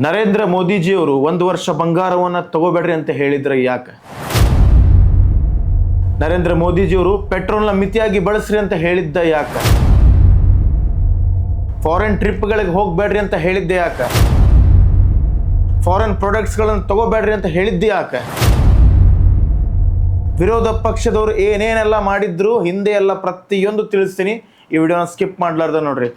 ನರೇಂದ್ರ ಮೋದಿಜಿಯವರು 1 ವರ್ಷ ಬಂಗಾರವನ್ನು ತಗೋಬೇಡ್ರಿ ಅಂತ ಹೇಳಿದ್ರೆ ಯಾಕೆ? ನರೇಂದ್ರ ಮೋದಿಜಿಯವರು ಪೆಟ್ರೋಲ್ನ ಮಿತಿಯಾಗಿ ಬಳಸ್ರಿ ಅಂತ ಹೇಳಿದ್ದ ಯಾಕೆ? ಫಾರಿನ್ ಟ್ರಿಪ್ಗಳಿಗೆ ಹೋಗಬೇಡ್ರಿ ಅಂತ ಹೇಳಿದ್ದೆ ಯಾಕೆ? ಫಾರಿನ್ ಪ್ರಾಡಕ್ಟ್ಸ್ಗಳನ್ನು ತಗೋಬೇಡ್ರಿ ಅಂತ ಹೇಳಿದ್ದೆ ಯಾಕೆ? ವಿರೋಧ ಪಕ್ಷದವರು ಏನೇನೆಲ್ಲ ಮಾಡಿದ್ರು ಹಿಂದೆ ಎಲ್ಲ ಪ್ರತಿಯೊಂದು ತಿಳಿಸ್ತೀನಿ. ಈ ವಿಡಿಯೋನ ಸ್ಕಿಪ್ ಮಾಡಲಾರ್ದ ನೋಡ್ರಿ.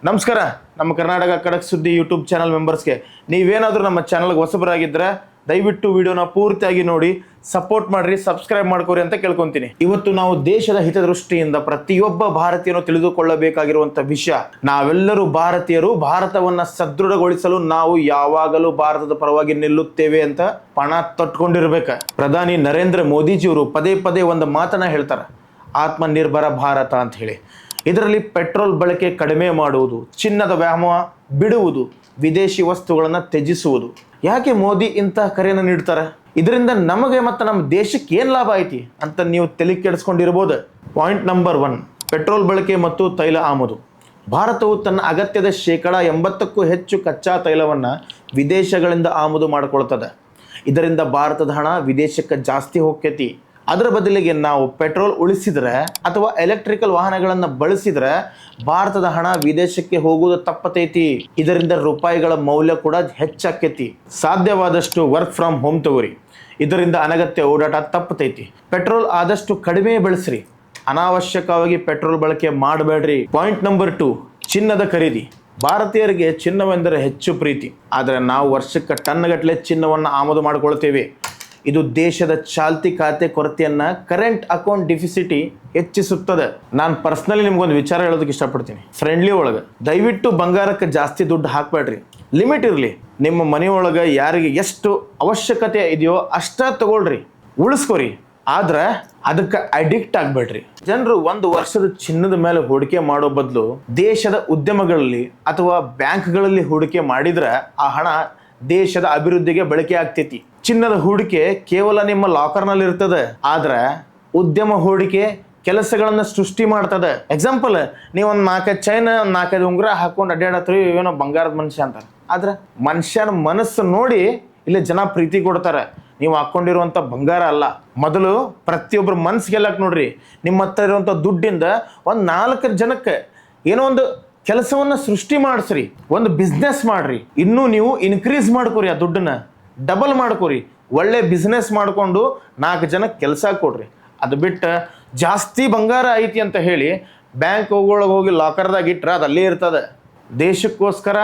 ನಮಸ್ಕಾರ, ನಮ್ಮ ಕರ್ನಾಟಕ ಖಡಕ್ ಸುದ್ದಿ ಯೂಟ್ಯೂಬ್ ಚಾನಲ್ ಮೆಂಬರ್ಸ್ಗೆ ನೀವೇನಾದರೂ ನಮ್ಮ ಚಾನಲ್ಗೆ ಹೊಸಬರಾಗಿದ್ದರೆ ದಯವಿಟ್ಟು ವಿಡಿಯೋನ ಪೂರ್ತಿಯಾಗಿ ನೋಡಿ, ಸಪೋರ್ಟ್ ಮಾಡ್ರಿ, ಸಬ್ಸ್ಕ್ರೈಬ್ ಮಾಡ್ಕೋರಿ ಅಂತ ಕೇಳ್ಕೊಂತೀನಿ. ಇವತ್ತು ನಾವು ದೇಶದ ಹಿತದೃಷ್ಟಿಯಿಂದ ಪ್ರತಿಯೊಬ್ಬ ಭಾರತೀಯನು ತಿಳಿದುಕೊಳ್ಳಬೇಕಾಗಿರುವಂಥ ವಿಷಯ, ನಾವೆಲ್ಲರೂ ಭಾರತೀಯರು ಭಾರತವನ್ನ ಸದೃಢಗೊಳಿಸಲು ನಾವು ಯಾವಾಗಲೂ ಭಾರತದ ಪರವಾಗಿ ನಿಲ್ಲುತ್ತೇವೆ ಅಂತ ಪಣ ತೊಟ್ಕೊಂಡಿರ್ಬೇಕು. ಪ್ರಧಾನಿ ನರೇಂದ್ರ ಮೋದಿಜಿಯವರು ಪದೇ ಪದೇ ಒಂದು ಮಾತನ್ನ ಹೇಳ್ತಾರೆ, ಆತ್ಮನಿರ್ಭರ ಭಾರತ ಅಂತ ಹೇಳಿ. ಇದರಲ್ಲಿ ಪೆಟ್ರೋಲ್ ಬಳಕೆ ಕಡಿಮೆ ಮಾಡುವುದು, ಚಿನ್ನದ ವ್ಯಾಮೋಹ ಬಿಡುವುದು, ವಿದೇಶಿ ವಸ್ತುಗಳನ್ನು ತ್ಯಜಿಸುವುದು. ಯಾಕೆ ಮೋದಿ ಇಂತಹ ಕರೆಯನ್ನು ನೀಡ್ತಾರೆ? ಇದರಿಂದ ನಮಗೆ ಮತ್ತು ನಮ್ಮ ದೇಶಕ್ಕೆ ಏನು ಲಾಭ ಐತಿ ಅಂತ ನೀವು ತಲೆ ಕೆಡಿಸ್ಕೊಂಡಿರ್ಬೋದು. ಪಾಯಿಂಟ್ ನಂಬರ್ 1, ಪೆಟ್ರೋಲ್ ಬಳಕೆ ಮತ್ತು ತೈಲ ಆಮದು. ಭಾರತವು ತನ್ನ ಅಗತ್ಯದ 80%ಕ್ಕೂ ಹೆಚ್ಚು ಕಚ್ಚಾ ತೈಲವನ್ನು ವಿದೇಶಗಳಿಂದ ಆಮದು ಮಾಡಿಕೊಳ್ತದೆ. ಇದರಿಂದ ಭಾರತದ ಹಣ ವಿದೇಶಕ್ಕೆ ಜಾಸ್ತಿ ಹೋಗ್ತೈತಿ. ಅದರ ಬದಲಿಗೆ ನಾವು ಪೆಟ್ರೋಲ್ ಉಳಿಸಿದ್ರೆ ಅಥವಾ ಎಲೆಕ್ಟ್ರಿಕಲ್ ವಾಹನಗಳನ್ನು ಬಳಸಿದ್ರೆ ಭಾರತದ ಹಣ ವಿದೇಶಕ್ಕೆ ಹೋಗುವುದು ತಪ್ಪತೈತಿ. ಇದರಿಂದ ರೂಪಾಯಿಗಳ ಮೌಲ್ಯ ಕೂಡ ಹೆಚ್ಚಾಕೈತಿ. ಸಾಧ್ಯವಾದಷ್ಟು ವರ್ಕ್ ಫ್ರಮ್ ಹೋಮ್ ತಗೋರಿ, ಇದರಿಂದ ಅನಗತ್ಯ ಓಡಾಟ ತಪ್ಪತೈತಿ. ಪೆಟ್ರೋಲ್ ಆದಷ್ಟು ಕಡಿಮೆ ಬಳಸ್ರಿ, ಅನಾವಶ್ಯಕವಾಗಿ ಪೆಟ್ರೋಲ್ ಬಳಕೆ ಮಾಡಬೇಡ್ರಿ. ಪಾಯಿಂಟ್ ನಂಬರ್ 2, ಚಿನ್ನದ ಖರೀದಿ. ಭಾರತೀಯರಿಗೆ ಚಿನ್ನವೆಂದರೆ ಹೆಚ್ಚು ಪ್ರೀತಿ, ಆದರೆ ನಾವು ವರ್ಷಕ್ಕೆ ಟನ್ಗಟ್ಟಲೆ ಚಿನ್ನವನ್ನು ಆಮದು ಮಾಡಿಕೊಳ್ತೇವೆ. ಇದು ದೇಶದ ಚಾಲ್ತಿ ಖಾತೆ ಕೊರತೆಯನ್ನ, ಕರೆಂಟ್ ಅಕೌಂಟ್ ಡಿಫಿಸಿಟಿ ಹೆಚ್ಚಿಸುತ್ತದೆ. ನಾನು ಪರ್ಸನಲಿ ನಿಮ್ಗೊಂದು ವಿಚಾರ ಹೇಳೋದಕ್ಕೆ ಇಷ್ಟಪಡ್ತೀನಿ. ಫ್ರೆಂಡ್ಲಿ ಒಳಗೆ ದಯವಿಟ್ಟು ಬಂಗಾರಕ್ಕೆ ಜಾಸ್ತಿ ದುಡ್ಡು ಹಾಕಬೇಡ್ರಿ, ಲಿಮಿಟ್ ಇರಲಿ. ನಿಮ್ಮ ಮನೆಯೊಳಗೆ ಯಾರಿಗೆ ಎಷ್ಟು ಅವಶ್ಯಕತೆ ಇದೆಯೋ ಅಷ್ಟ ತಗೊಳ್ರಿ, ಉಳಿಸ್ಕೊರಿ. ಆದ್ರೆ ಅದಕ್ಕೆ ಅಡಿಕ್ಟ್ ಆಗಬೇಡ್ರಿ. ಜನರು 1 ವರ್ಷದ ಚಿನ್ನದ ಮೇಲೆ ಹೂಡಿಕೆ ಮಾಡೋ ಬದಲು ದೇಶದ ಉದ್ಯಮಗಳಲ್ಲಿ ಅಥವಾ ಬ್ಯಾಂಕ್ಗಳಲ್ಲಿ ಹೂಡಿಕೆ ಮಾಡಿದ್ರೆ ಆ ಹಣ ದೇಶದ ಅಭಿವೃದ್ಧಿಗೆ ಬಳಕೆ ಆಗ್ತೈತಿ. ಚಿನ್ನದ ಹೂಡಿಕೆ ಕೇವಲ ನಿಮ್ಮ ಲಾಕರ್ನಲ್ಲಿ ಇರ್ತದೆ, ಆದ್ರೆ ಉದ್ಯಮ ಹೂಡಿಕೆ ಕೆಲಸಗಳನ್ನ ಸೃಷ್ಟಿ ಮಾಡ್ತದೆ. ಎಕ್ಸಾಂಪಲ್, ನೀವು ಒಂದು 4 ಚೈನ್ 4 ಉಂಗುರ ಹಾಕೊಂಡು ಅಡ್ಡಾಡತ್ರಿ, ಏನೋ ಬಂಗಾರದ ಮನುಷ್ಯ ಅಂತಾರೆ. ಆದ್ರೆ ಮನುಷ್ಯನ ಮನಸ್ಸು ನೋಡಿ ಇಲ್ಲಿ ಜನ ಪ್ರೀತಿ ಕೊಡ್ತಾರೆ. ನೀವು ಹಾಕೊಂಡಿರುವಂಥ ಬಂಗಾರ ಅಲ್ಲ. ಮೊದಲು ಪ್ರತಿಯೊಬ್ಬರ ಮನಸ್ಸು ಗೆಲ್ಲಕ್ಕೆ ನೋಡ್ರಿ. ನಿಮ್ಮ ಹತ್ರ ಇರುವಂಥ ದುಡ್ಡಿಂದ ಒಂದು 4 ಜನಕ್ಕೆ ಏನೋ ಒಂದು ಕೆಲಸವನ್ನ ಸೃಷ್ಟಿ ಮಾಡಿಸ್ರಿ, ಒಂದು ಬಿಸ್ನೆಸ್ ಮಾಡ್ರಿ. ಇನ್ನೂ ನೀವು ಇನ್ಕ್ರೀಸ್ ಮಾಡ್ಕೊರಿ, ಆ ದುಡ್ಡನ್ನ ಡಬಲ್ ಮಾಡ್ಕೊರಿ. ಒಳ್ಳೆ ಬಿಸ್ನೆಸ್ ಮಾಡಿಕೊಂಡು 4 ಜನಕ್ಕೆ ಕೆಲಸ ಕೊಡ್ರಿ. ಅದು ಬಿಟ್ಟು ಜಾಸ್ತಿ ಬಂಗಾರ ಐತಿ ಅಂತ ಹೇಳಿ ಬ್ಯಾಂಕ್ ಹೋಗಿ ಲಾಕರ್ದಾಗ ಇಟ್ರೆ ಅದು ಅಲ್ಲೇ ಇರ್ತದೆ. ದೇಶಕ್ಕೋಸ್ಕರ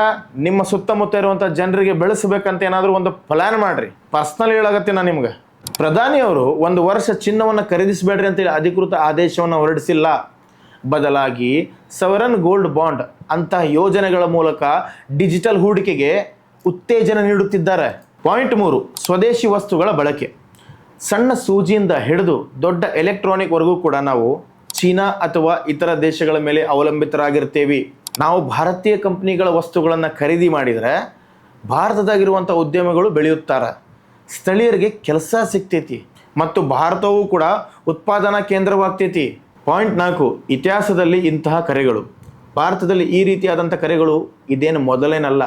ನಿಮ್ಮ ಸುತ್ತಮುತ್ತ ಇರುವಂಥ ಜನರಿಗೆ ಬೆಳೆಸಬೇಕಂತ ಏನಾದರೂ ಒಂದು ಪ್ಲಾನ್ ಮಾಡ್ರಿ. ಪರ್ಸ್ನಲ್ ಹೇಳಾಗತ್ತೆ ನಾನು ನಿಮ್ಗೆ. ಪ್ರಧಾನಿಯವರು 1 ವರ್ಷ ಚಿನ್ನವನ್ನು ಖರೀದಿಸಬೇಡ್ರಿ ಅಂತೇಳಿ ಅಧಿಕೃತ ಆದೇಶವನ್ನು ಹೊರಡಿಸಿಲ್ಲ. ಬದಲಾಗಿ ಸವರನ್ ಗೋಲ್ಡ್ ಬಾಂಡ್ ಅಂತಹ ಯೋಜನೆಗಳ ಮೂಲಕ ಡಿಜಿಟಲ್ ಹೂಡಿಕೆಗೆ ಉತ್ತೇಜನ ನೀಡುತ್ತಿದ್ದಾರೆ. ಪಾಯಿಂಟ್ 3, ಸ್ವದೇಶಿ ವಸ್ತುಗಳ ಬಳಕೆ. ಸಣ್ಣ ಸೂಜಿಯಿಂದ ಹಿಡಿದು ದೊಡ್ಡ ಎಲೆಕ್ಟ್ರಾನಿಕ್ವರೆಗೂ ಕೂಡ ನಾವು ಚೀನಾ ಅಥವಾ ಇತರ ದೇಶಗಳ ಮೇಲೆ ಅವಲಂಬಿತರಾಗಿರ್ತೇವೆ. ನಾವು ಭಾರತೀಯ ಕಂಪನಿಗಳ ವಸ್ತುಗಳನ್ನು ಖರೀದಿ ಮಾಡಿದರೆ ಭಾರತದಾಗಿರುವಂಥ ಉದ್ಯಮಗಳು ಬೆಳೆಯುತ್ತಾರೆ, ಸ್ಥಳೀಯರಿಗೆ ಕೆಲಸ ಸಿಗ್ತೈತಿ ಮತ್ತು ಭಾರತವೂ ಕೂಡ ಉತ್ಪಾದನಾ ಕೇಂದ್ರವಾಗ್ತೈತಿ. ಪಾಯಿಂಟ್ 4, ಇತಿಹಾಸದಲ್ಲಿ ಇಂತಹ ಕರೆಗಳು. ಭಾರತದಲ್ಲಿ ಈ ರೀತಿಯಾದಂಥ ಕರೆಗಳು ಇದೇನು ಮೊದಲೇನಲ್ಲ.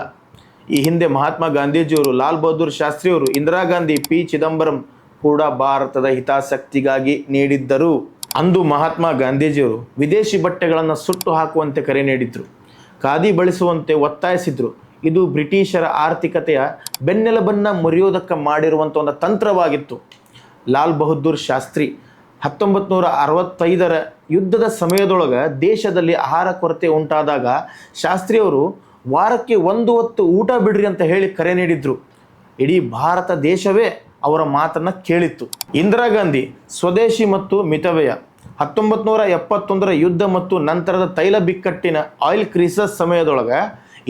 ಈ ಹಿಂದೆ ಮಹಾತ್ಮ ಗಾಂಧೀಜಿಯವರು, ಲಾಲ್ ಬಹದ್ದೂರ್ ಶಾಸ್ತ್ರಿಯವರು, ಇಂದಿರಾ ಗಾಂಧಿ, ಪಿ ಚಿದಂಬರಂ ಕೂಡ ಭಾರತದ ಹಿತಾಸಕ್ತಿಗಾಗಿ ನೀಡಿದ್ದರು. ಅಂದು ಮಹಾತ್ಮ ಗಾಂಧೀಜಿಯವರು ವಿದೇಶಿ ಬಟ್ಟೆಗಳನ್ನು ಸುಟ್ಟು ಹಾಕುವಂತೆ ಕರೆ ನೀಡಿದ್ರು, ಖಾದಿ ಬಳಸುವಂತೆ ಒತ್ತಾಯಿಸಿದ್ರು. ಇದು ಬ್ರಿಟಿಷರ ಆರ್ಥಿಕತೆಯ ಬೆನ್ನೆಲುಬನ್ನು ಮುರಿಯೋದಕ್ಕೆ ಮಾಡಿರುವಂಥ ಒಂದು ತಂತ್ರವಾಗಿತ್ತು. ಲಾಲ್ ಬಹದ್ದೂರ್ ಶಾಸ್ತ್ರಿ 1965ರ ಯುದ್ಧದ ಸಮಯದೊಳಗೆ ದೇಶದಲ್ಲಿ ಆಹಾರ ಕೊರತೆ ಉಂಟಾದಾಗ ಶಾಸ್ತ್ರಿಯವರು ವಾರಕ್ಕೆ 1 ಹೊತ್ತು ಊಟ ಬಿಡ್ರಿ ಅಂತ ಹೇಳಿ ಕರೆ ನೀಡಿದ್ರು. ಇಡೀ ಭಾರತ ದೇಶವೇ ಅವರ ಮಾತನ್ನು ಕೇಳಿತ್ತು. ಇಂದಿರಾ ಗಾಂಧಿ ಸ್ವದೇಶಿ ಮತ್ತು ಮಿತವ್ಯಯ. 1971ರ ಯುದ್ಧ ಮತ್ತು ನಂತರದ ತೈಲ ಬಿಕ್ಕಟ್ಟಿನ ಆಯಿಲ್ ಕ್ರೈಸಿಸ್ ಸಮಯದೊಳಗೆ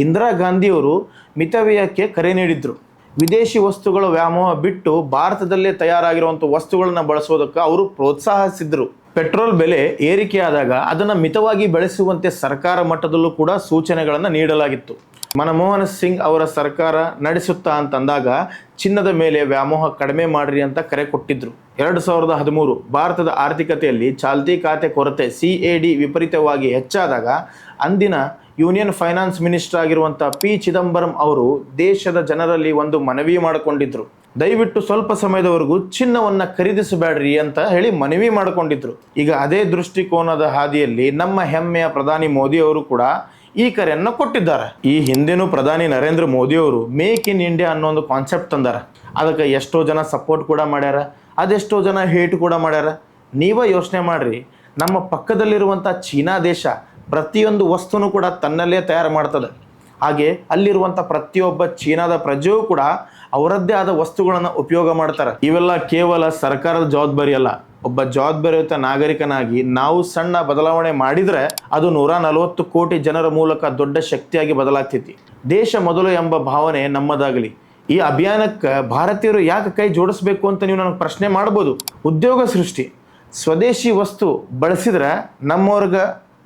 ಇಂದಿರಾ ಗಾಂಧಿಯವರು ಮಿತವ್ಯಯಕ್ಕೆ ಕರೆ ನೀಡಿದ್ರು. ವಿದೇಶಿ ವಸ್ತುಗಳ ವ್ಯಾಮೋಹ ಬಿಟ್ಟು ಭಾರತದಲ್ಲೇ ತಯಾರಾಗಿರುವಂಥ ವಸ್ತುಗಳನ್ನ ಬಳಸೋದಕ್ಕೆ ಅವರು ಪ್ರೋತ್ಸಾಹಿಸಿದ್ರು. ಪೆಟ್ರೋಲ್ ಬೆಲೆ ಏರಿಕೆಯಾದಾಗ ಅದನ್ನು ಮಿತವಾಗಿ ಬೆಳೆಸುವಂತೆ ಸರ್ಕಾರ ಮಟ್ಟದಲ್ಲೂ ಕೂಡ ಸೂಚನೆಗಳನ್ನು ನೀಡಲಾಗಿತ್ತು. ಮನಮೋಹನ್ ಸಿಂಗ್ ಅವರ ಸರ್ಕಾರ ನಡೆಸುತ್ತಾ ಅಂತಂದಾಗ ಚಿನ್ನದ ಮೇಲೆ ವ್ಯಾಮೋಹ ಕಡಿಮೆ ಮಾಡ್ರಿ ಅಂತ ಕರೆ ಕೊಟ್ಟಿದ್ರು. 2013 ಭಾರತದ ಆರ್ಥಿಕತೆಯಲ್ಲಿ ಚಾಲ್ತಿ ಖಾತೆ ಕೊರತೆ CAD ವಿಪರೀತವಾಗಿ ಹೆಚ್ಚಾದಾಗ ಅಂದಿನ ಯೂನಿಯನ್ ಫೈನಾನ್ಸ್ ಮಿನಿಸ್ಟರ್ ಆಗಿರುವಂಥ ಪಿ ಚಿದಂಬರಂ ಅವರು ದೇಶದ ಜನರಲ್ಲಿ ಒಂದು ಮನವಿ ಮಾಡಿಕೊಂಡಿದ್ರು. ದಯವಿಟ್ಟು ಸ್ವಲ್ಪ ಸಮಯದವರೆಗೂ ಚಿನ್ನವನ್ನ ಖರೀದಿಸಬೇಡ್ರಿ ಅಂತ ಹೇಳಿ ಮನವಿ ಮಾಡಿಕೊಂಡಿದ್ರು. ಈಗ ಅದೇ ದೃಷ್ಟಿಕೋನದ ಹಾದಿಯಲ್ಲಿ ನಮ್ಮ ಹೆಮ್ಮೆಯ ಪ್ರಧಾನಿ ಮೋದಿ ಅವರು ಕೂಡ ಈ ಕರೆಯನ್ನು ಕೊಟ್ಟಿದ್ದಾರೆ. ಈ ಹಿಂದೆನೂ ಪ್ರಧಾನಿ ನರೇಂದ್ರ ಮೋದಿ ಅವರು ಮೇಕ್ ಇನ್ ಇಂಡಿಯಾ ಅನ್ನೋ ಒಂದು ಕಾನ್ಸೆಪ್ಟ್ ತಂದಾರ. ಅದಕ್ಕೆ ಎಷ್ಟೋ ಜನ ಸಪೋರ್ಟ್ ಕೂಡ ಮಾಡ್ಯಾರ, ಅದೆಷ್ಟೋ ಜನ ಹೇಟ್ ಕೂಡ ಮಾಡ್ಯಾರ. ನೀವೇ ಯೋಚನೆ ಮಾಡ್ರಿ, ನಮ್ಮ ಪಕ್ಕದಲ್ಲಿರುವಂಥ ಚೀನಾ ದೇಶ ಪ್ರತಿಯೊಂದು ವಸ್ತುನೂ ಕೂಡ ತನ್ನಲ್ಲೇ ತಯಾರು ಮಾಡ್ತದೆ. ಹಾಗೆ ಅಲ್ಲಿರುವಂಥ ಪ್ರತಿಯೊಬ್ಬ ಚೀನಾದ ಪ್ರಜೆಯೂ ಕೂಡ ಅವರದ್ದೇ ಆದ ವಸ್ತುಗಳನ್ನು ಉಪಯೋಗ ಮಾಡ್ತಾರೆ. ಇವೆಲ್ಲ ಕೇವಲ ಸರ್ಕಾರದ ಜವಾಬ್ದಾರಿ ಅಲ್ಲ. ಒಬ್ಬ ಜವಾಬ್ದಾರಿಯುತ ನಾಗರಿಕನಾಗಿ ನಾವು ಸಣ್ಣ ಬದಲಾವಣೆ ಮಾಡಿದರೆ ಅದು 140 ಕೋಟಿ ಜನರ ಮೂಲಕ ದೊಡ್ಡ ಶಕ್ತಿಯಾಗಿ ಬದಲಾಗ್ತೈತಿ. ದೇಶ ಮೊದಲು ಎಂಬ ಭಾವನೆ ನಮ್ಮದಾಗಲಿ. ಈ ಅಭಿಯಾನಕ್ಕೆ ಭಾರತೀಯರು ಯಾಕೆ ಕೈ ಜೋಡಿಸ್ಬೇಕು ಅಂತ ನೀವು ನನಗೆ ಪ್ರಶ್ನೆ ಮಾಡ್ಬೋದು. ಉದ್ಯೋಗ ಸೃಷ್ಟಿ, ಸ್ವದೇಶಿ ವಸ್ತು ಬಳಸಿದ್ರೆ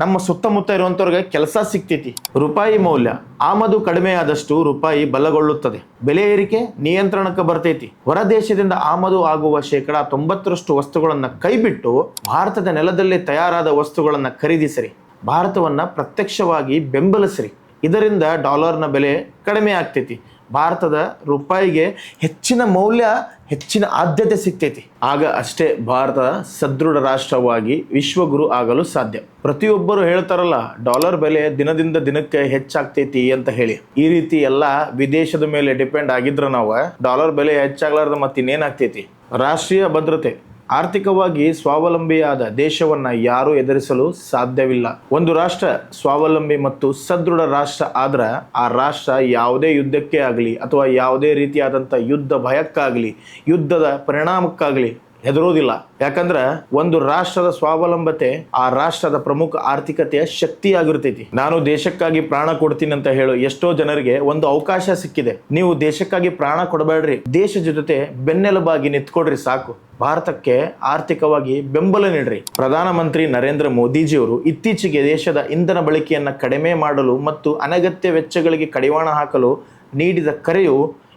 ನಮ್ಮ ಸುತ್ತಮುತ್ತ ಇರುವಂಥವ್ರಿಗೆ ಕೆಲಸ ಸಿಗ್ತೈತಿ. ರೂಪಾಯಿ ಮೌಲ್ಯ, ಆಮದು ಕಡಿಮೆ ಆದಷ್ಟು ರೂಪಾಯಿ ಬಲಗೊಳ್ಳುತ್ತದೆ. ಬೆಲೆ ಏರಿಕೆ ನಿಯಂತ್ರಣಕ್ಕೆ ಬರ್ತೈತಿ. ಹೊರ ದೇಶದಿಂದ ಆಮದು ಆಗುವ 90% ವಸ್ತುಗಳನ್ನು ಕೈಬಿಟ್ಟು ಭಾರತದ ನೆಲದಲ್ಲಿ ತಯಾರಾದ ವಸ್ತುಗಳನ್ನು ಖರೀದಿಸಿರಿ. ಭಾರತವನ್ನು ಪ್ರತ್ಯಕ್ಷವಾಗಿ ಬೆಂಬಲಿಸಿರಿ. ಇದರಿಂದ ಡಾಲರ್ನ ಬೆಲೆ ಕಡಿಮೆ ಆಗ್ತೈತಿ. ಭಾರತದ ರೂಪಾಯಿಗೆ ಹೆಚ್ಚಿನ ಮೌಲ್ಯ, ಹೆಚ್ಚಿನ ಆದ್ಯತೆ ಸಿಗ್ತೈತಿ. ಆಗ ಅಷ್ಟೇ ಭಾರತ ಸದೃಢ ರಾಷ್ಟ್ರವಾಗಿ ವಿಶ್ವಗುರು ಆಗಲು ಸಾಧ್ಯ. ಪ್ರತಿಯೊಬ್ಬರು ಹೇಳ್ತಾರಲ್ಲ, ಡಾಲರ್ ಬೆಲೆ ದಿನದಿಂದ ದಿನಕ್ಕೆ ಹೆಚ್ಚಾಗ್ತೈತಿ ಅಂತ ಹೇಳಿ. ಈ ರೀತಿ ಎಲ್ಲ ವಿದೇಶದ ಮೇಲೆ ಡಿಪೆಂಡ್ ಆಗಿದ್ರೆ ನಾವು ಡಾಲರ್ ಬೆಲೆ ಹೆಚ್ಚಾಗ್ಲಾರ್ದ ಮತ್ತೆ ಇನ್ನೇನಾಗ್ತೈತಿ. ರಾಷ್ಟ್ರೀಯ ಭದ್ರತೆ, ಆರ್ಥಿಕವಾಗಿ ಸ್ವಾವಲಂಬಿಯಾದ ದೇಶವನ್ನ ಯಾರೂ ಎದುರಿಸಲು ಸಾಧ್ಯವಿಲ್ಲ. ಒಂದು ರಾಷ್ಟ್ರ ಸ್ವಾವಲಂಬಿ ಮತ್ತು ಸದೃಢ ರಾಷ್ಟ್ರ ಆದ್ರೆ ಆ ರಾಷ್ಟ್ರ ಯಾವುದೇ ಯುದ್ಧಕ್ಕೆ ಆಗಲಿ ಅಥವಾ ಯಾವುದೇ ರೀತಿಯಾದಂಥ ಯುದ್ಧ ಭಯಕ್ಕಾಗಲಿ ಯುದ್ಧದ ಪರಿಣಾಮಕ್ಕಾಗಲಿ ಹೆದರೋದಿಲ್ಲ. ಯಾಕಂದ್ರೆ ಒಂದು ರಾಷ್ಟ್ರದ ಸ್ವಾವಲಂಬತೆ ಆ ರಾಷ್ಟ್ರದ ಪ್ರಮುಖ ಆರ್ಥಿಕತೆಯ ಶಕ್ತಿಯಾಗಿರ್ತೈತಿ. ನಾನು ದೇಶಕ್ಕಾಗಿ ಪ್ರಾಣ ಕೊಡ್ತೀನಿ ಅಂತ ಹೇಳೋ ಎಷ್ಟೋ ಜನರಿಗೆ ಒಂದು ಅವಕಾಶ ಸಿಕ್ಕಿದೆ. ನೀವು ದೇಶಕ್ಕಾಗಿ ಪ್ರಾಣ ಕೊಡಬೇಡ್ರಿ, ದೇಶದ ಜೊತೆ ಬೆನ್ನೆಲುಬಾಗಿ ನಿಂತ್ಕೊಡ್ರಿ ಸಾಕು. ಭಾರತಕ್ಕೆ ಆರ್ಥಿಕವಾಗಿ ಬೆಂಬಲ ನೀಡ್ರಿ. ಪ್ರಧಾನಮಂತ್ರಿ ನರೇಂದ್ರ ಮೋದಿಜಿಯವರು ಇತ್ತೀಚೆಗೆ ದೇಶದ ಇಂಧನ ಬಳಕೆಯನ್ನು ಕಡಿಮೆ ಮಾಡಲು ಮತ್ತು ಅನಗತ್ಯ ವೆಚ್ಚಗಳಿಗೆ ಕಡಿವಾಣ ಹಾಕಲು ನೀಡಿದ ಕರೆಯು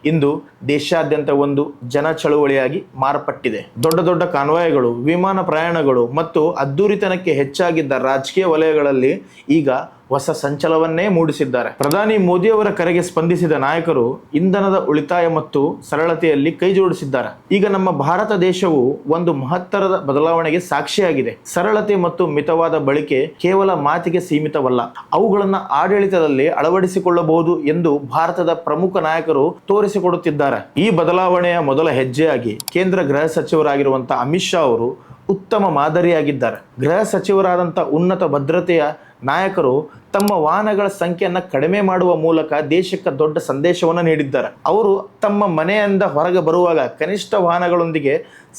ಇಂದು ದೇಶಾದ್ಯಂತ ಒಂದು ಜನ ಚಳುವಳಿಯಾಗಿ ಮಾರ್ಪಟ್ಟಿದೆ. ದೊಡ್ಡ ದೊಡ್ಡ ಕಾನ್ವಾಯ್ಗಳು, ವಿಮಾನ ಪ್ರಯಾಣಗಳು ಮತ್ತು ಅದ್ದೂರಿತನಕ್ಕೆ ಹೆಚ್ಚಾಗಿದ್ದ ರಾಜಕೀಯ ವಲಯಗಳಲ್ಲಿ ಈಗ ಹೊಸ ಸಂಚಲವನ್ನೇ ಮೂಡಿಸಿದ್ದಾರೆ. ಪ್ರಧಾನಿ ಮೋದಿ ಅವರ ಕರೆಗೆ ಸ್ಪಂದಿಸಿದ ನಾಯಕರು ಇಂಧನದ ಉಳಿತಾಯ ಮತ್ತು ಸರಳತೆಯಲ್ಲಿ ಕೈ ಜೋಡಿಸಿದ್ದಾರೆ. ಈಗ ನಮ್ಮ ಭಾರತ ದೇಶವು ಒಂದು ಮಹತ್ತರದ ಬದಲಾವಣೆಗೆ ಸಾಕ್ಷಿಯಾಗಿದೆ. ಸರಳತೆ ಮತ್ತು ಮಿತವಾದ ಬಳಕೆ ಕೇವಲ ಮಾತಿಗೆ ಸೀಮಿತವಲ್ಲ, ಅವುಗಳನ್ನು ಆಡಳಿತದಲ್ಲಿ ಅಳವಡಿಸಿಕೊಳ್ಳಬಹುದು ಎಂದು ಭಾರತದ ಪ್ರಮುಖ ನಾಯಕರು ತೋರಿಸಿಕೊಡುತ್ತಿದ್ದಾರೆ. ಈ ಬದಲಾವಣೆಯ ಮೊದಲ ಹೆಜ್ಜೆಯಾಗಿ ಕೇಂದ್ರ ಗೃಹ ಸಚಿವರಾಗಿರುವಂತಹ ಅಮಿತ್ ಶಾ ಅವರು ಉತ್ತಮ ಮಾದರಿಯಾಗಿದ್ದಾರೆ. ಗೃಹ ಸಚಿವರಾದಂಥ ಉನ್ನತ ಭದ್ರತೆಯ ನಾಯಕರು ತಮ್ಮ ವಾಹನಗಳ ಸಂಖ್ಯೆಯನ್ನು ಕಡಿಮೆ ಮಾಡುವ ಮೂಲಕ ದೇಶಕ್ಕೆ ದೊಡ್ಡ ಸಂದೇಶವನ್ನು ನೀಡಿದ್ದಾರೆ. ಅವರು ತಮ್ಮ ಮನೆಯಿಂದ ಹೊರಗೆ ಬರುವಾಗ ಕನಿಷ್ಠ ವಾಹನಗಳೊಂದಿಗೆ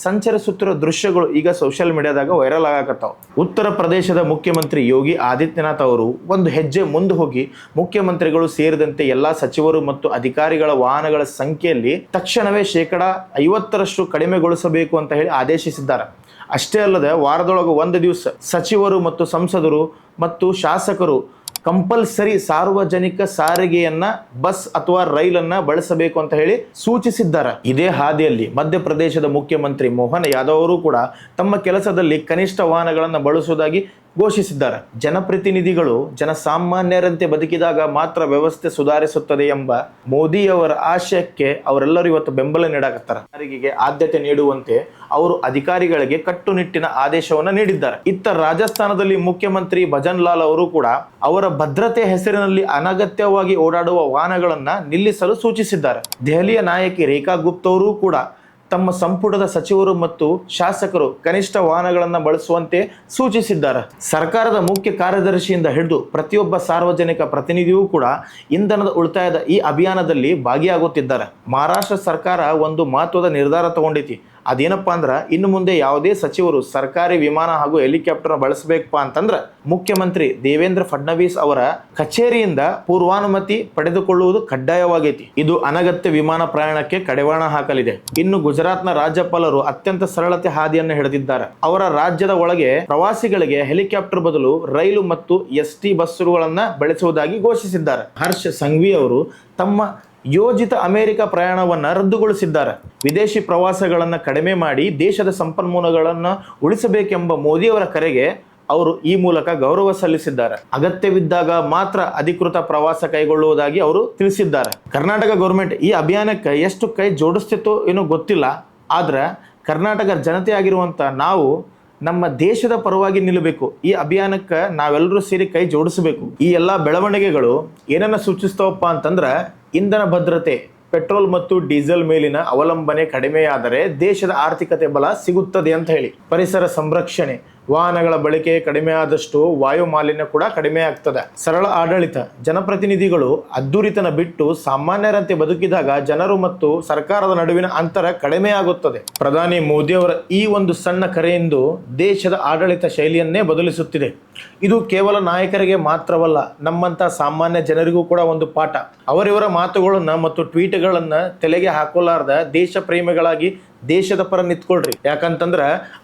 ಸಂಚರಿಸುತ್ತಿರುವ ದೃಶ್ಯಗಳು ಈಗ ಸೋಷಿಯಲ್ ಮೀಡಿಯಾದಾಗ ವೈರಲ್ ಆಗಕತ್ತಾವ. ಉತ್ತರ ಪ್ರದೇಶದ ಮುಖ್ಯಮಂತ್ರಿ ಯೋಗಿ ಆದಿತ್ಯನಾಥ್ ಅವರು ಒಂದು ಹೆಜ್ಜೆ ಮುಂದೆ ಹೋಗಿ ಮುಖ್ಯಮಂತ್ರಿಗಳು ಸೇರಿದಂತೆ ಎಲ್ಲಾ ಸಚಿವರು ಮತ್ತು ಅಧಿಕಾರಿಗಳ ವಾಹನಗಳ ಸಂಖ್ಯೆಯಲ್ಲಿ ತಕ್ಷಣವೇ 50% ಕಡಿಮೆಗೊಳಿಸಬೇಕು ಅಂತ ಹೇಳಿ ಆದೇಶಿಸಿದ್ದಾರೆ. ಅಷ್ಟೇ ಅಲ್ಲದೆ ವಾರದೊಳಗೆ ಒಂದು ದಿವಸ ಸಚಿವರು ಮತ್ತು ಸಂಸದರು ಮತ್ತು ಶಾಸಕರು ಕಂಪಲ್ಸರಿ ಸಾರ್ವಜನಿಕ ಸಾರಿಗೆಯನ್ನ ಬಸ್ ಅಥವಾ ರೈಲನ್ನ ಬಳಸಬೇಕು ಅಂತ ಹೇಳಿ ಸೂಚಿಸಿದ್ದಾರೆ. ಇದೇ ಹಾದಿಯಲ್ಲಿ ಮಧ್ಯಪ್ರದೇಶದ ಮುಖ್ಯಮಂತ್ರಿ ಮೋಹನ್ ಯಾದವ್ ಅವರು ಕೂಡ ತಮ್ಮ ಕೆಲಸದಲ್ಲಿ ಕನಿಷ್ಠ ವಾಹನಗಳನ್ನು ಬಳಸುವುದಾಗಿ ಘೋಷಿಸಿದ್ದಾರೆ. ಜನಪ್ರತಿನಿಧಿಗಳು ಜನಸಾಮಾನ್ಯರಂತೆ ಬದುಕಿದಾಗ ಮಾತ್ರ ವ್ಯವಸ್ಥೆ ಸುಧಾರಿಸುತ್ತದೆ ಎಂಬ ಮೋದಿಯವರ ಆಶಯಕ್ಕೆ ಅವರೆಲ್ಲರೂ ಇವತ್ತು ಬೆಂಬಲ ನೀಡಕತ್ತಾರೆ. ಸಾರಿಗೆಗೆ ಆದ್ಯತೆ ನೀಡುವಂತೆ ಅವರು ಅಧಿಕಾರಿಗಳಿಗೆ ಕಟ್ಟುನಿಟ್ಟಿನ ಆದೇಶವನ್ನು ನೀಡಿದ್ದಾರೆ. ಇತ್ತ ರಾಜಸ್ಥಾನದಲ್ಲಿ ಮುಖ್ಯಮಂತ್ರಿ ಭಜನ್ ಲಾಲ್ ಅವರು ಕೂಡ ಅವರ ಭದ್ರತೆ ಹೆಸರಿನಲ್ಲಿ ಅನಗತ್ಯವಾಗಿ ಓಡಾಡುವ ವಾಹನಗಳನ್ನ ನಿಲ್ಲಿಸಲು ಸೂಚಿಸಿದ್ದಾರೆ. ದೆಹಲಿಯ ನಾಯಕಿ ರೇಖಾ ಗುಪ್ತಾ ಅವರು ಕೂಡ ತಮ್ಮ ಸಂಪುಟದ ಸಚಿವರು ಮತ್ತು ಶಾಸಕರು ಕನಿಷ್ಠ ವಾಹನಗಳನ್ನು ಬಳಸುವಂತೆ ಸೂಚಿಸಿದ್ದಾರೆ. ಸರ್ಕಾರದ ಮುಖ್ಯ ಕಾರ್ಯದರ್ಶಿಯಿಂದ ಹಿಡಿದು ಪ್ರತಿಯೊಬ್ಬ ಸಾರ್ವಜನಿಕ ಪ್ರತಿನಿಧಿಯೂ ಕೂಡ ಇಂಧನದ ಉಳಿತಾಯದ ಈ ಅಭಿಯಾನದಲ್ಲಿ ಭಾಗಿಯಾಗುತ್ತಿದ್ದಾರೆ. ಮಹಾರಾಷ್ಟ್ರ ಸರ್ಕಾರ ಒಂದು ಮಹತ್ವದ ನಿರ್ಧಾರ ತಗೊಂಡೈತಿ. ಅದೇನಪ್ಪ ಅಂದ್ರೆ ಇನ್ನು ಮುಂದೆ ಯಾವುದೇ ಸಚಿವರು ಸರ್ಕಾರಿ ವಿಮಾನ ಹಾಗೂ ಹೆಲಿಕಾಪ್ಟರ್ ಬಳಸಬೇಕಪ್ಪ ಅಂತಂದ್ರೆ ಮುಖ್ಯಮಂತ್ರಿ ದೇವೇಂದ್ರ ಫಡ್ನವೀಸ್ ಅವರ ಕಚೇರಿಯಿಂದ ಪೂರ್ವಾನುಮತಿ ಪಡೆದುಕೊಳ್ಳುವುದು ಕಡ್ಡಾಯವಾಗೈತಿ. ಇದು ಅನಗತ್ಯ ವಿಮಾನ ಪ್ರಯಾಣಕ್ಕೆ ಕಡಿವಾಣ ಹಾಕಲಿದೆ. ಇನ್ನು ಗುಜರಾತ್ನ ರಾಜ್ಯಪಾಲರು ಅತ್ಯಂತ ಸರಳತೆ ಹಾದಿಯನ್ನು ಹಿಡಿದಿದ್ದಾರೆ. ಅವರ ರಾಜ್ಯದ ಒಳಗೆ ಪ್ರವಾಸಿಗಳಿಗೆ ಹೆಲಿಕಾಪ್ಟರ್ ಬದಲು ರೈಲು ಮತ್ತು ST ಬಸ್ಸುಗಳನ್ನ ಬಳಸುವುದಾಗಿ ಘೋಷಿಸಿದ್ದಾರೆ. ಹರ್ಷ್ ಸಂಘವಿ ಅವರು ತಮ್ಮ ಯೋಜಿತ ಅಮೆರಿಕ ಪ್ರಯಾಣವನ್ನು ರದ್ದುಗೊಳಿಸಿದ್ದಾರೆ. ವಿದೇಶಿ ಪ್ರವಾಸಗಳನ್ನು ಕಡಿಮೆ ಮಾಡಿ ದೇಶದ ಸಂಪನ್ಮೂಲಗಳನ್ನು ಉಳಿಸಬೇಕೆಂಬ ಮೋದಿಯವರ ಕರೆಗೆ ಅವರು ಈ ಮೂಲಕ ಗೌರವ ಸಲ್ಲಿಸಿದ್ದಾರೆ. ಅಗತ್ಯವಿದ್ದಾಗ ಮಾತ್ರ ಅಧಿಕೃತ ಪ್ರವಾಸ ಕೈಗೊಳ್ಳುವುದಾಗಿ ಅವರು ತಿಳಿಸಿದ್ದಾರೆ. ಕರ್ನಾಟಕ ಗೌರ್ಮೆಂಟ್ ಈ ಅಭಿಯಾನಕ್ಕೆ ಎಷ್ಟು ಕೈ ಜೋಡಿಸ್ತಿತ್ತೋ ಏನೋ ಗೊತ್ತಿಲ್ಲ. ಆದ್ರೆ ಕರ್ನಾಟಕ ಜನತೆ ಆಗಿರುವಂಥ ನಾವು ನಮ್ಮ ದೇಶದ ಪರವಾಗಿ ನಿಲ್ಲಬೇಕು. ಈ ಅಭಿಯಾನಕ್ಕೆ ನಾವೆಲ್ಲರೂ ಸೇರಿ ಕೈ ಜೋಡಿಸಬೇಕು. ಈ ಎಲ್ಲ ಬೆಳವಣಿಗೆಗಳು ಏನನ್ನ ಸೂಚಿಸ್ತಾವಪ್ಪ ಅಂತಂದ್ರೆ, ಇಂಧನ ಭದ್ರತೆ, ಪೆಟ್ರೋಲ್ ಮತ್ತು ಡೀಸೆಲ್ ಮೇಲಿನ ಅವಲಂಬನೆ ಕಡಿಮೆಯಾದರೆ ದೇಶದ ಆರ್ಥಿಕತೆ ಬಲ ಸಿಗುತ್ತದೆ ಅಂತ ಹೇಳಿ, ಪರಿಸರ ಸಂರಕ್ಷಣೆ, ವಾಹನಗಳ ಬಳಕೆ ಕಡಿಮೆ ಆದಷ್ಟು ವಾಯು ಮಾಲಿನ್ಯ ಕೂಡ ಕಡಿಮೆ ಆಗ್ತದೆ, ಸರಳ ಆಡಳಿತ, ಜನಪ್ರತಿನಿಧಿಗಳು ಅದ್ದೂರಿತನ ಬಿಟ್ಟು ಸಾಮಾನ್ಯರಂತೆ ಬದುಕಿದಾಗ ಜನರು ಮತ್ತು ಸರ್ಕಾರದ ನಡುವಿನ ಅಂತರ ಕಡಿಮೆ ಆಗುತ್ತದೆ. ಪ್ರಧಾನಿ ಮೋದಿಯವರ ಈ ಒಂದು ಸಣ್ಣ ಕರೆಯಿಂದ ದೇಶದ ಆಡಳಿತ ಶೈಲಿಯನ್ನೇ ಬದಲಿಸುತ್ತಿದೆ. ಇದು ಕೇವಲ ನಾಯಕರಿಗೆ ಮಾತ್ರವಲ್ಲ, ನಮ್ಮಂತ ಸಾಮಾನ್ಯ ಜನರಿಗೂ ಕೂಡ ಒಂದು ಪಾಠ. ಅವರಿವರ ಮಾತುಗಳನ್ನ ಮತ್ತು ಟ್ವೀಟ್ಗಳನ್ನ ತಲೆಗೆ ಹಾಕೋಲಾರ್ದ ದೇಶ ಪ್ರೇಮಿಗಳಾಗಿ ದೇಶದ ಪರ ನಿಂತ್ಕೊಳ್ರಿ. ಯಾಕಂತಂದ್ರ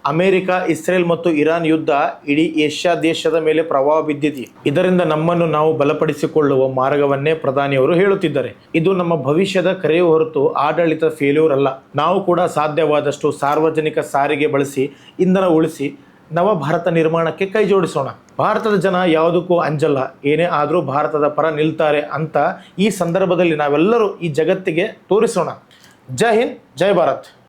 ಅಮೆರಿಕ, ಇಸ್ರೇಲ್ ಮತ್ತು ಇರಾನ್ ಯುದ್ಧ ಇಡೀ ಏಷ್ಯಾ ದೇಶದ ಮೇಲೆ ಪ್ರಭಾವ ಬಿದ್ದಿದೆ. ಇದರಿಂದ ನಮ್ಮನ್ನು ನಾವು ಬಲಪಡಿಸಿಕೊಳ್ಳುವ ಮಾರ್ಗವನ್ನೇ ಪ್ರಧಾನಿಯವರು ಹೇಳುತ್ತಿದ್ದಾರೆ. ಇದು ನಮ್ಮ ಭವಿಷ್ಯದ ಕರೆಯು ಹೊರತು ಆಡಳಿತ ಫೇಲ್ಯೂರ್ ಅಲ್ಲ. ನಾವು ಕೂಡ ಸಾಧ್ಯವಾದಷ್ಟು ಸಾರ್ವಜನಿಕ ಸಾರಿಗೆ ಬಳಸಿ ಇಂಧನ ಉಳಿಸಿ ನವ ಭಾರತ ನಿರ್ಮಾಣಕ್ಕೆ ಕೈ ಜೋಡಿಸೋಣ. ಭಾರತದ ಜನ ಯಾವುದಕ್ಕೂ ಅಂಜಲ್ಲ, ಏನೇ ಆದರೂ ಭಾರತದ ಪರ ನಿಲ್ತಾರೆ ಅಂತ ಈ ಸಂದರ್ಭದಲ್ಲಿ ನಾವೆಲ್ಲರೂ ಈ ಜಗತ್ತಿಗೆ ತೋರಿಸೋಣ. ಜೈ ಹಿಂದ್, ಜೈ ಭಾರತ್.